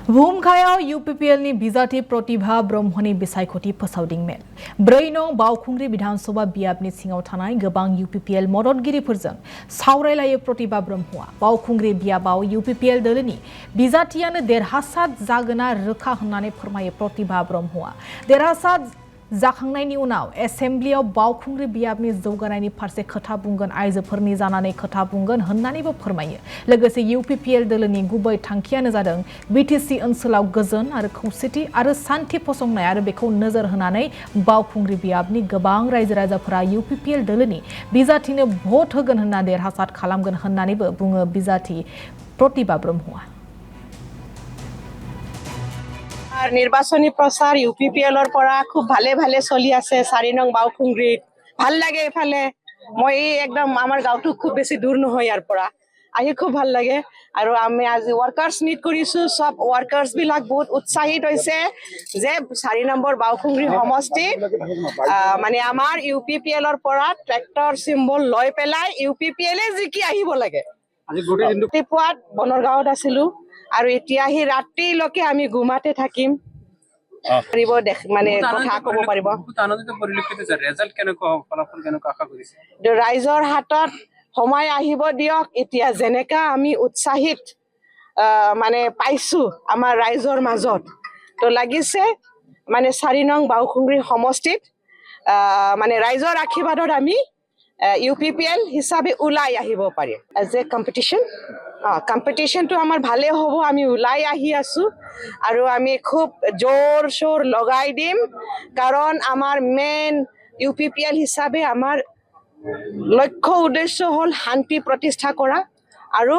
Vumkhayao UPPL ni Bizati Protibha Brahmani Bisaikoti Pasauding Mel. Braino Baukungri Bidhan Soba Biabni Singau Tanai Gabang UPPL Morodgiri Purzang. Saurailaye Protibha Brahmua. Baukungri Biabau UPPL Delani. Bizatiana Derhasad Zagana Ruka Hanane Purmaye Protibha Brahmua. Derhasad जाखांनायनि उनाव एसेम्ब्लियाव बावखुंग्रि बियाबनि जौगानायनि फारसे खोथा बुंगोन आइजोफोरनि जानानै खोथा बुंगोन होननानैबो फोरमायो लोगोसे यूपीपीएल दलनि गुबै थांखियानो जादों बीटीसी ओनसोलाव गोजोन आरो खौसेथि आरो शान्ति फसंनाय आरो बेखौ नोजोर होनानै बावखुंग्रि बियाबनि गोबां रायजो राजाफोरा यूपीपीएल दलनि बिजाथिनो भोट होगोन होनना देरहासाद खालामगोन होननानैबो बुङो बिजाथि प्रतिभा ब्रह्मआ নির্বাচনী প্রচার ইউপিপিএলৰ পৰা খুব ভালে ভালে চলি আছে 4 নং বাউখুংগ্ৰিত ভাল লাগে এফালে মই একদম আমাৰ গাঁওটো খুব বেছি দূৰ নহয় ইয়াৰ পৰা আহি খুব ভাল লাগে আৰু আমি আজি ওয়াৰ্কাৰ্স মিট কৰিছো সব ওয়াৰ্কাৰ্স বিলাক বহুত উৎসাহিত হৈছে যে 4 নম্বৰ বাউখুংগ্ৰি সমষ্টি মানে আমাৰ ইউপিপিএলৰ পৰা ট্ৰেক্টৰ সিম্বল লৈ পেলাই ইউপিপিএলে জিকি আহিব লাগে আজি গোটে দিনটো টিপুৱাত বনৰগাঁৱত আছিলো আৰু এতিয়া হি ৰাতিলৈকে আমি গুমাতে থাকিম পাৰিব মানে কথা ক'ব পাৰিব আনন্দিত পৰিলক্ষিত যে ৰিজাল্ট কেনেকুৱা ফলাফল কেনেকুৱা আশা কৰিছে ৰাইজৰ হাতত সময় আহিব দিয়ক এতিয়া জেনেকা আমি উৎসাহিত মানে পাইছো আমাৰ ৰাইজৰ মাজত তো লাগিছে মানে 4 নং বাউখুংগ্ৰি সমষ্টিত মানে ৰাইজৰ আশীৰ্বাদত আমি ইউপিপিএল হিচাপে উলাই আহিব পাৰি এজ এ কম্পিটিশন কম্পিটিশন তো আমাৰ ভালে হ'ব আমি উলাই আহি আছো আৰু আমি খুব জোৰ শোৰ লগাই দিম কাৰণ আমাৰ মেইন ইউপিপিএল হিচাপে আমাৰ লক্ষ্য উদ্দেশ্য হল শান্তি প্ৰতিষ্ঠা কৰা আৰু